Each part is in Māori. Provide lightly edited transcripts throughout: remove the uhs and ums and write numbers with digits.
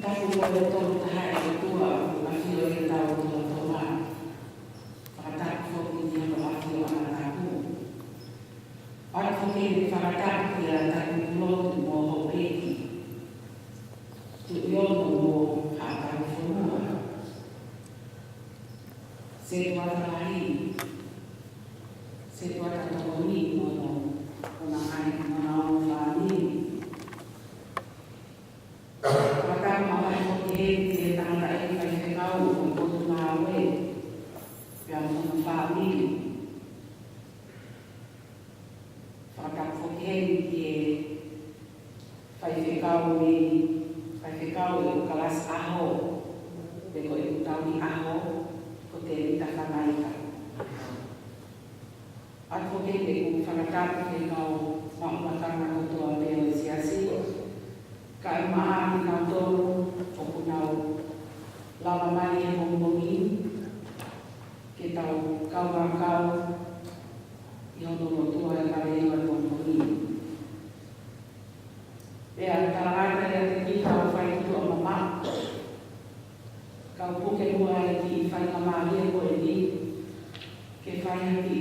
Tapu mo le tolu tahai o tua o mafio e tau o tua toma. Whakatapu fōki ni hama mafio ana tapu. Ora fōki ni whakatapu ki a tapu kulotu mo ho eki. Tu iono mo hātapu whanua. Se watarai. Se watatoni mo no o na hai mo na o whani. Whataka mawai mo te he te tangata e kai te kau o koto ngā we. Pia mo na whāmi. Whataka whoke he te whai te kau e o kalas aho. Te ko e utau ni aho ko te rita whanaika. At whoke te ku whakatapu te kau maumatanga kotoa leo e siasi. Ka e maa ki nau tōru o kunau lawa mai e hongongi ke tau kau i hono no tua e kare iwa hongongi. Pea tarangata rea te ki tau whai tua mama. Kau puke mua e ki whai mama e ko e ni ke whai haki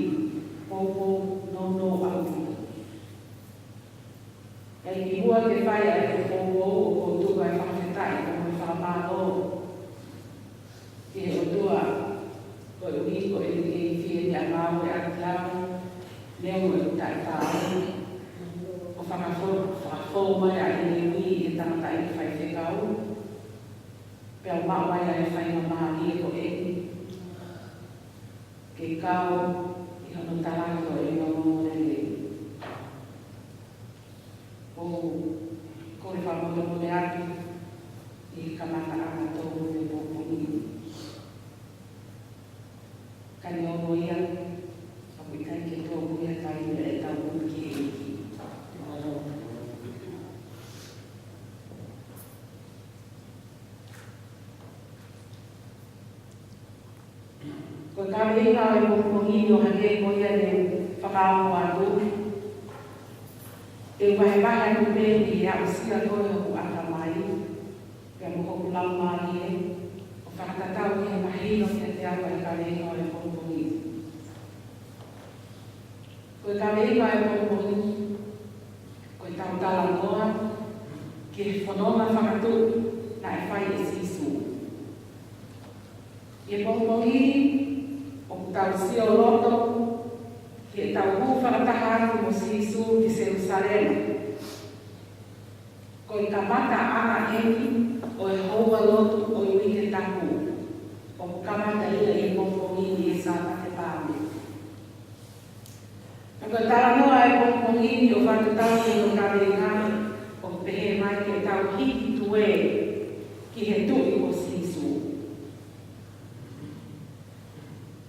popo no au. Kei ki hua ke whai a te pōpō o kōtua e whakawhetai ka mui whakamālo. Ki he o tua, ko e ui ko e ke whie ni a ngāo e atiao, neo e utai tāu. O whakawhō mai a e ui e tangata i whai whekau. Pea mau mai a e whai mamāni e ko e. Ke kau i hono tarako e ngō rele. Ko e whamotomo le atu i kamata ana tōru me pōpōni. Kai o ia, a kui kai ke tōru ia kai me e tau uki e iki. Ko e kawe inga e pōpōni o hake ko ia le whakāmo atu. E wahe ku pēni a usia koe o aka mai, pia mo hoku lau mai e, o whakatatau ki he mahino ki te awa e kare ingo e pōpōni. Ko e kare ingo e pōpōni, ko e tau tala noa, ki he whanonga whakatu na e whai e sisu. I e pōpōni, o ku tau sio loto, ki e tau hū whakataha ki mo sisu ki Jerusalem. Ko i kamata ana eki o e hoa lotu o i wike taku. O ku kamata ia e pōpōni ni e sāta te pāme. Ko e tala noa e pōpōni ni o whakatau ki o kare ngāi o pehe mai ki e tau hiki tue ki he tui o sisu.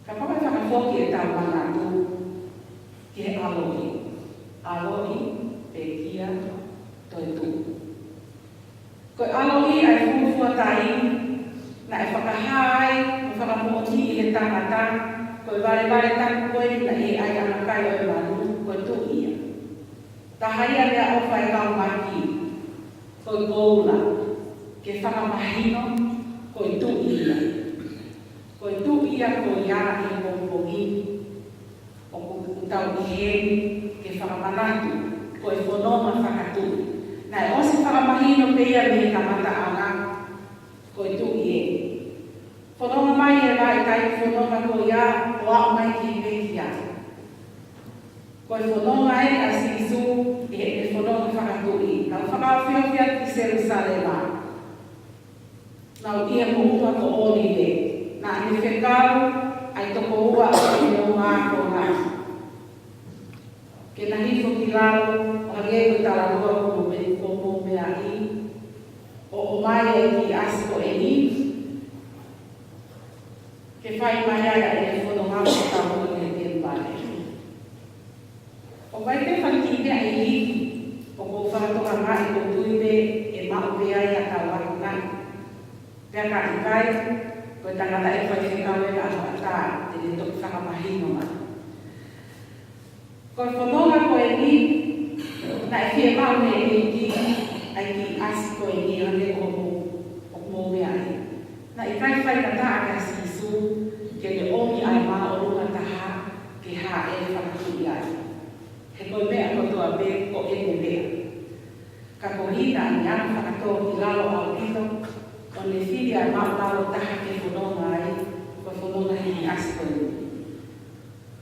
Ka paka whakawhoki e tau manatu ki he alohi. Alohi, pe kia, toi tu. Ko alohi ai fufuatai, na e whakahai, o whakamooti i he tangata, ko e vare taku koe na e ai anakai o e manu, ko e tu ia. Tahaia mea ofa e kau maki, ko e koula, ke whakamahino, ko e tu ia. Ko e tu ia ko ia i pōpongi, o tau i heni, ke whakamanatu, ko e whanoma whakatu. Nā e osi whakamahino pēia me he kamata anga, ko e tu i e. Whanoma mai e rā i tai whanoma ko ia, o au mai ki pēkia. Ko e whanoma e a sisu, e he whanoma whakatu i. Nau whakawhiowhia ki Jerusalema. Nau ia muhua ko ori e. Nā ni whekau, ai toko ua o i o ngā ko ngā. Ke nahi whoki lalo, o hage ko tala rua ko mea i, o mai e ki asiko e ni, ke whai mai aia e whono ngā ko tamo e te mpane. O vai te whanki mea e ni, o ko whakatoka ngā i ko tuipe e mau pe aia ka waru ngai. Pea ka i kai, ko e tangata e whai whekawe ka hata, te ne toki whakamahino mai. Ko whanonga ko e ni, na e whie mau me e ki, ai ki asiko e ni ane o mo pia mau taha ke whanonga ai, ko whanonga hi asko ni.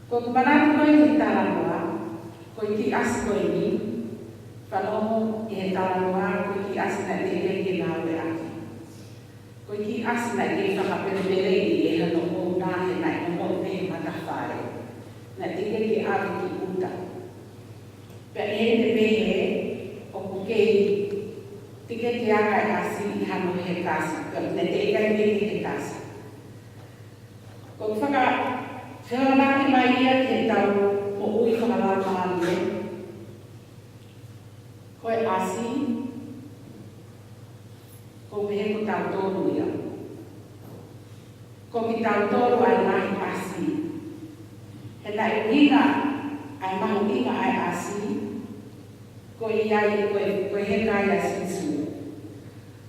Ko kumanatu koe ki tarangoa, ko ki asko ni, whanongo i he tarangoa, ko ki asina te reke nā ue aki. Ko ki asina ke whakapere i e hano o nā he nai o mo te he matawhare. Na te reke ake ki uta. Pea e te pehe, o ku kei, tika te aka e asi i hano he kasi, ne te ikai peke he kasi. Ko whaka whionaki mai ia ke tau o ui whakarāmāni e. Ko e asi, ko pehe ko tau tōru ia. Ko ki tau tōru ai mahi asi. He nai uinga, ai mahu inga ai asi, ko iai ko he kai a sisu.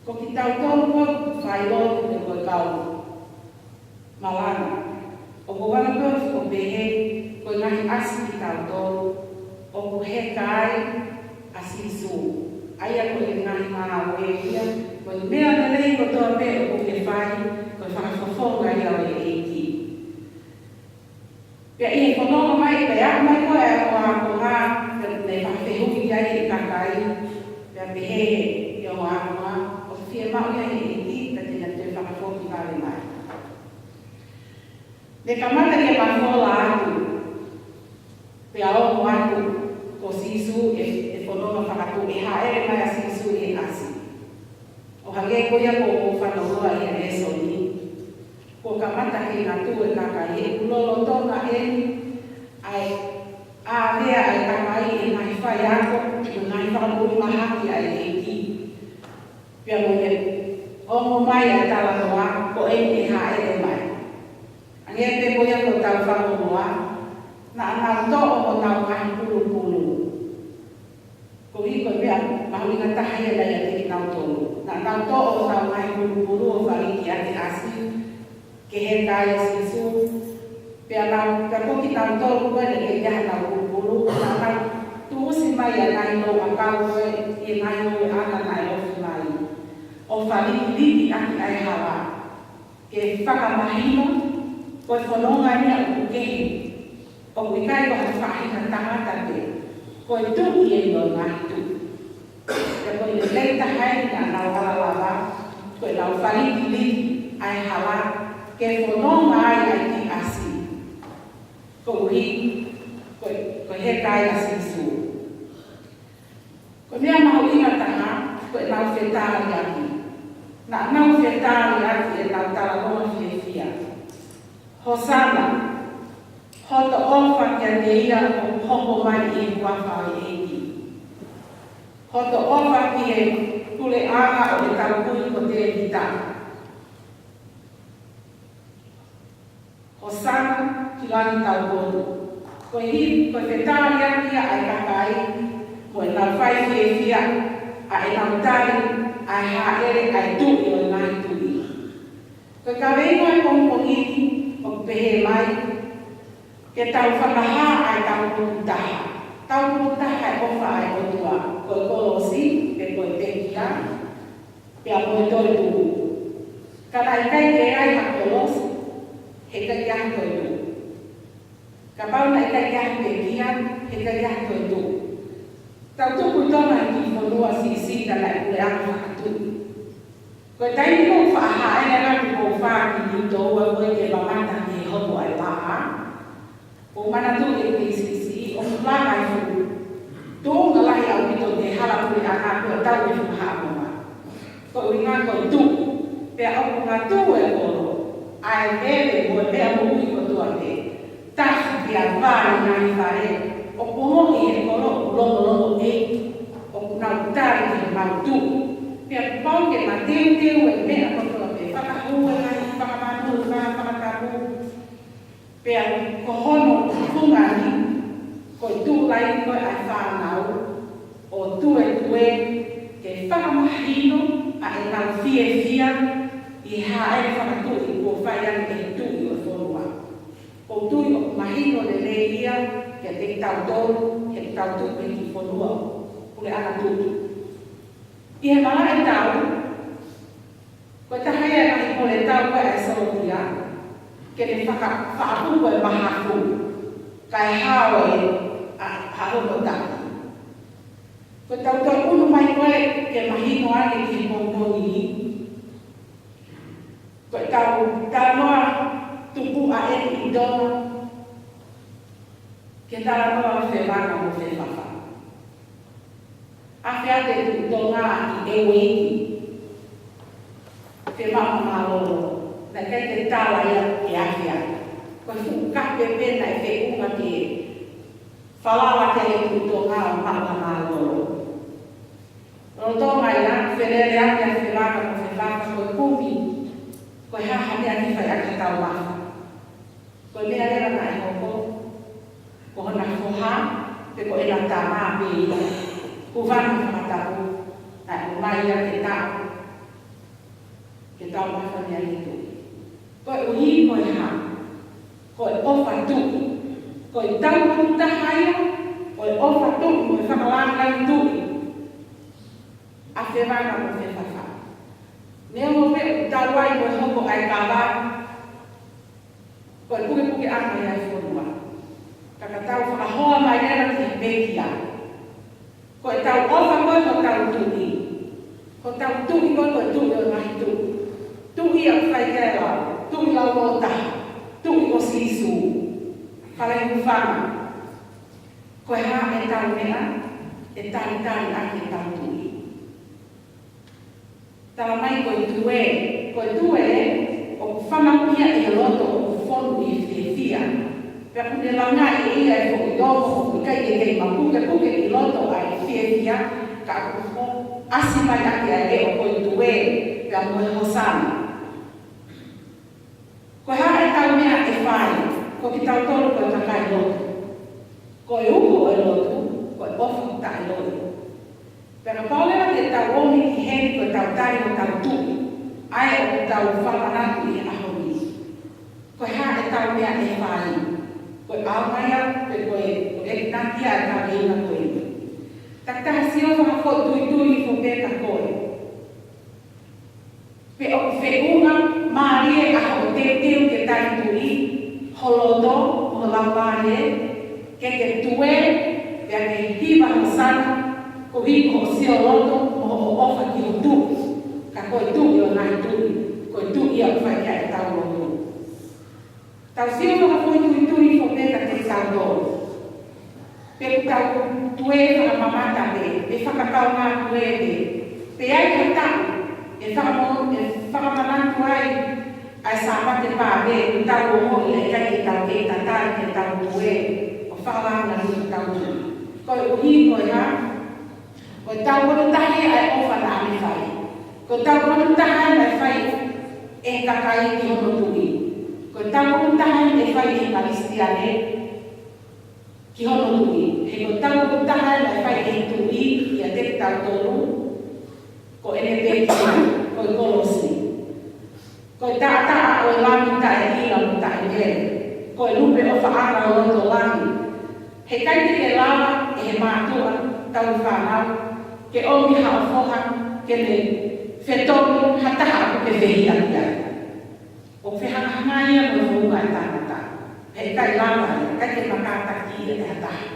Ko ki tau tōru ko whai lōtu te koe kau malana. O ko wana koe ko pehe ko ngahi asi ki tau tōru, o ko he kai a sisu. Aia ko e ngahi mana o e kia, ko i mea na lei ko toa pe o ko ke whai, ko i whakawhawhonga ia o e ki. Pea i e whanonga mai, pe ako mai koe a ko ngā, nei whakawhehuki ia i kakai, pea pehe i o ngā ngā, o whia mau ia i ki, ka tina te whakawhoki vare mai. Ne kamata ia mawhola atu, pea o mo atu, ko sisu e whanonga whakatu, e haere mai a sisu e asi. O hage ko ia ko o whanonga i a eso ni, ko kamata ki ngā tū e kakai, e kulolo tonga e, ai a rea ai kakai e ngai whai ako, e ngai whakamuri mahaki ai e ki. Pea mo me, o mo mai a tala noa, ko e ni haere mai. Ange te koia ko tau whanonga, na anau to o mo tau ngahi pulu. Ko i koe mea, mahu inga tahai e lai a te ki tau tolu. Na anau to o tau ngahi pulu o whaliki a te asi, ke he kai a sisu, pea nau ka koki tau tolu koe ne ke jaha tau pulu, na nau tuusi mai a nai no a kau koe, e nai no e ana nai ofi mai. O whaliki liki aki ai hawa, ke whakamahino, koe whanonga nia o kukehi, o kuikai ko hana whahina tangata te, koe tuki e no ngahi tu. Ka koe le leita hai na nau halalawa, koe nau whaliki liki ai hawa, ke whanonga ai ai ki asi. Ko ui, koe he kai asi su. Ko mea mahu inga taha, koe nau whetari aki. Na nau whetari aki e nau tala noa fie fia. Hosana, hoto ofa kia neia o hopo mai i e wawhai e ki. Hoto ofa ki e kule anga o e tau kui ko te hita. Hosana ki lani tau kono. Koe whetari aki ai kakai, koe nau whai fie fia, a e nau tari, ai haere, ai tui o ngai tui. Koe ka wengo e pongpongiti, o pehe mai, ke tau whakaha ai tau putaha. Tau putaha e ofa ai otua, koe kolosi, pe koe pekia, pea koe toi tuhu. Kana i kai ke ai ha kolosi, he kai aha koe tuhu. Ka pauna i kai aha pekia, he kai aha koe tuhu. Tau tuku tona i ki whanua si tala i kule aha whakatu. Koe taini kou whaaha e raki kou whaaki ni toua koe ke mamata ki he homo ai paha. O mana tu e PCC, o mulaka i fu. Tōnga lahi au pito te hala kuri a ngā kua tau e fu hāpuma. Ko ui ngā koe tu, pea au ngā tu e koro, ai mele koe mea mo ui ko tua te. Tahi ki a wāri ngā i whare, o pomohi e koro o longo e, o nau tari ki mau tu. Pea pauke ma teu e mea ko tua te. Whakahua ngai, whakamanu, whakatapu. Pea ko hono whungani, ko tu lai koe ai whanau, o tu e ke whakamahino a e nau fie fia i hae whakatu i kua whaian e tu i o whonua. O tu i o mahino le leia ke te tau tolu, ke tau tu e ki whonua, kule ana tutu. I he mana e tau, ko tahai e whaapuko e mahaku, kai hawe a harono taki. Ko tau tau unu mai koe ke mahino ane ki mongoni. Ko tau noa tupu a e i dona, ke tala noa whewaka mo whewaka. A whiate tu tonga i e weiki, ke mama malolo, na kai te tala ia e awhia. Ko fukape pena e wheunga ke whalawa ke e tu tonga o mama malolo. Roto mai la, whenere ake a whewaka mo whewaka ko e kumi, ko e haha mea ni whai ake tau maha. Ko e mea lera na e hoko, ko hona whoha, pe ko e na tā maa pe ila. Kuvani whakatapu, na e mai ia ke tau maha mea hitu. Ko e uhi ko e ha, ko e ofa tuki, ko e tau kuta haia, ko e ofa tuki, ko e whakalanga i tuki. A whewaka mo whewhaka. Nea mo pe tau ai ko e hoko ai kawa, ko e puke aka ia i whonua. Kaka tau whakahoa mai era ki pekia. Ko e tau ofa koe ko tau tuki. Ko tau tuki koe ko e tuki o mahi tuki. Tuki a whai kea lau, tuki lau o taha, tuki o sisu. Whalai hufama. Ko e ha e tau mea, e tari ake e tau tuki. Tala mai ko e tue, o whamapia e loto o whonu i whiawhia. Pea kune launga e ia e whoki oho, i kai e kei puke i loto a e whiawhia, ka kuho asi mai ake a e o ko e tue, pea moe hosana. Ko ha e tau mea e whai, ko ki tau tolu ko e takai loto. Ko e uko e loto, ko e ofu ta e loto. Pero paulera te tau omi ki heni ko tau tari o tau tuki, ai o tau whakanatu i ahoni. Ko ha e tau mea e whai, ko e aumaya, ko e nakia e tau eina koe. Taktaha sio whakako tui ko peka koe. Pe o whiunga maarie aho te teo ke tai tui, holodo, holamparie, ke tue, pea ke hiva hosana, ko hiko o sio loto o ofa ki o tuki. Ka koe tuki o nai tuki. Koe tuki a whai kia e tau loto. Tau sio waka koe tui ko peka te tau loto. Pe tau tue waka mamata pe. E whakakau ngā tue pe. Pe ai ka tau. E whakamanatu ai. Ai sāpate pā pe. E tau o hoi e kai e tau e tatai ke tau tue. O whakalanga ni tau tuki. Koe uhi koe ha. Ko tau kono tahi ai ofa na ame whai. Ko tau kono tahi ai whai e kakai ki hono tui. Ko tau kono tahi e whai e karistiane ki hono tui. He ko tau kono tahi ai whai e tui i a te tau tonu. Ko ene pekia, ko e kolosi. Ko e taa o e lami ta e hila mo ta e mere. Ko e lupe ofa aka o loto lami. He kaite ke lama e he mātua tau whanau. Ke omi hao ke le whetonu hataha o ke wehia kia. O whehangahangaia mo whunga e tāngata. He kai lama e, kai te makata ki e te hataha.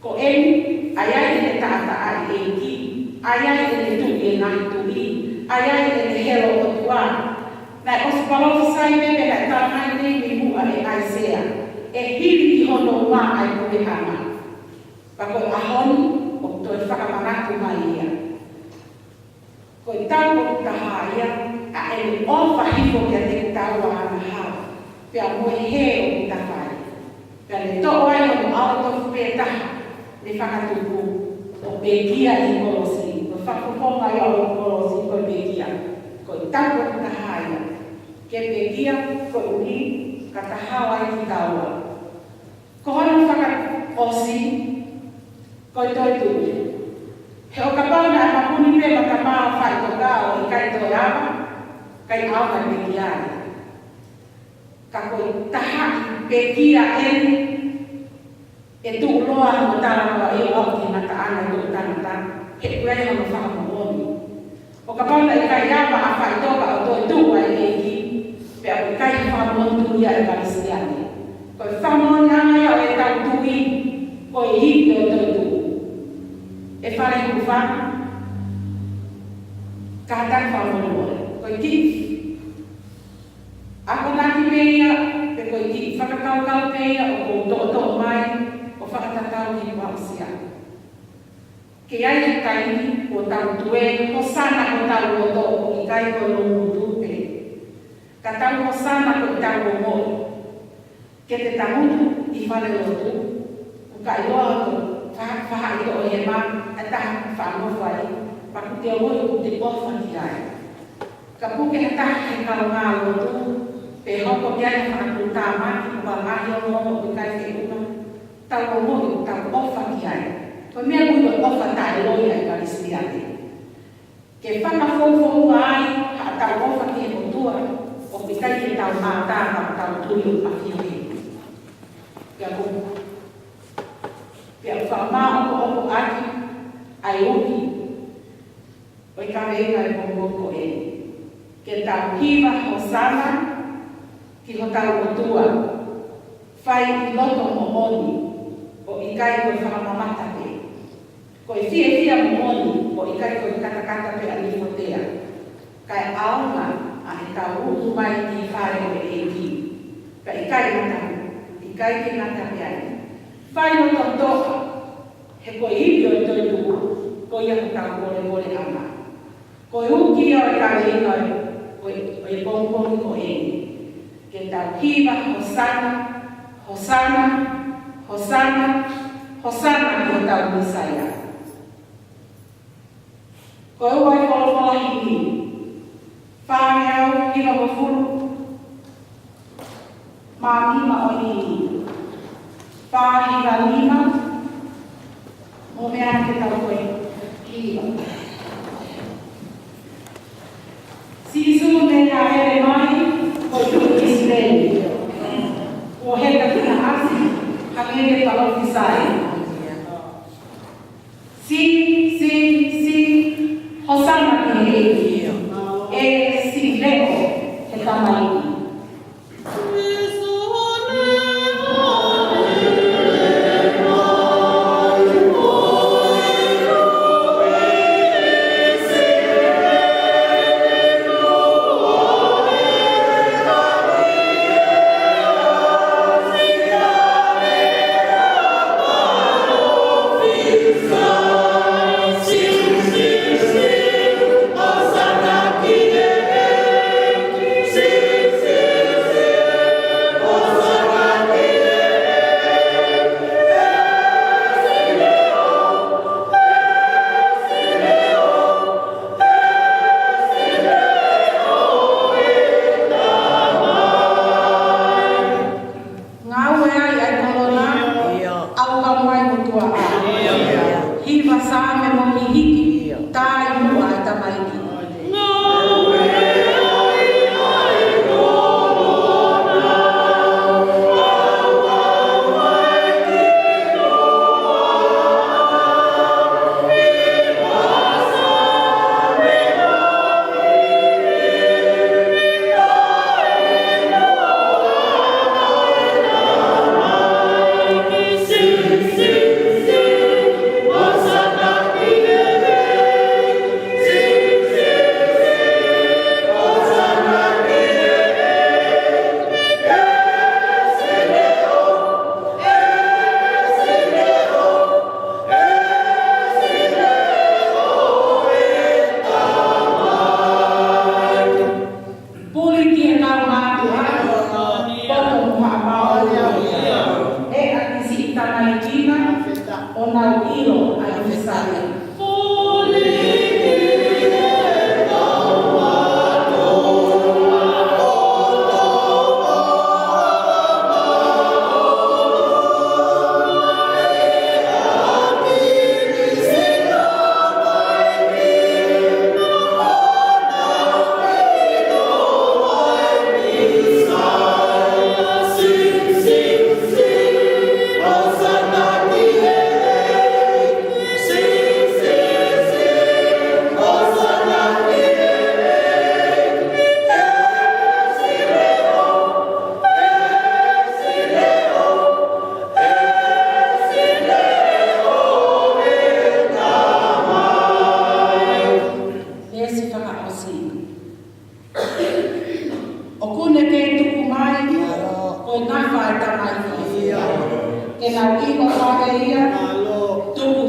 Ko eni, aiai e te tāta ai e ki, aiai e te tuki e nai tui, aiai e te hero o tua. Nai o spalofi sai pepe e tāngai nei mi mua e Aisea, e hiri ki hono wā ai koe hana. Pako ahoni, o toi whakamanatu mai ia. Ko i tau o taha ia, a e o whahiko kia te tau a hana hao. Pea moe he o tawhai. Pea le tō ai o autofu pe taha, le whakatuku o pekia i kolosi. Ko whakuponga i o kolosi ko pekia. Ko i tau o taha ia. Ke pekia, ko uri, ka tahawa i ki taua. Ko hana whakaosi, ko i toi tui. He o kapau na mapuni pe makamao whai to kao i kai toi awa, kai awa me ki ai. Ka koi taha pe kia eni, e tu loa mo tala loa i o ki mata ana i o tanata, he kuei hama whaka mo oni. O kapau na i kai awa a whai toka o toi tua i e ki, pe a kai whaka whamontu ia e Palestiane. Ko e whamonanga ia o e tau tui, ko e hipi o tau tu. E whare kuwha, ka hataki whamonomoe. Ko e ki, ako naki meia, pe ko e ki whakakaukau meia o ko tō mai, o whakatatau ki Wausia. Ke ai e kaini o tau tue, ko sana ko tau o tō, o i kai ko lomu tupe. Ka tau ko sana ko i tau o moi. Ke te tamutu i whale o tu, o ka i loa to, whaha i o e ma, a taha whango whai, paku te oi o te pofa ki ai. Ka puke a taha e kau ngā o tu, pe hoko kiai whakaku tā maki, o wa mahi o momo o kai te una, tau o moi o tau ofa ki ai. Ko mea mui o ofa tae loi ai Palestiane. Ke whakafofo ai, ha tau ofa ki e motua, o pikai ke tau mātā ka tau tui o awhiwi. Pea kuku. Pea whamā o aki, ai uki, o i kaweinga e pongoko e. Ke tau hiwa ho sana, ki ho tau o tua, whai i loto mo oni, o i kai koe whakamamata pe. Ko i fia mo oni, o i kai koe katakata pe alifotea. Kai aonga, a he tau utu mai ki whare o e ki. Ka i kai ngata, i kai ki ngata pe ai. Whai no tau toka, he koe iwi o i toi tuku, ko ia ko tau kore ama. Ko i uki o i kai inoi, o i pongpongi o e. Ke tau hiwa, hosana, hosana, hosana, hosana ki o tau Misaya. Ko e uai wholofola hini, whāngeau hiwa o furu, māmima o hini, whāhiwa lima, o mea ke tau koe hiwa. Sisu me ngā here mai, ko i tuku Israeli. O heka kina asi, hangere palofisai. Hosana ki e si leko he tamaiki. O kune ke tuku mai, o ngai whae tamai whai. Ke nau iko whake ia, tuku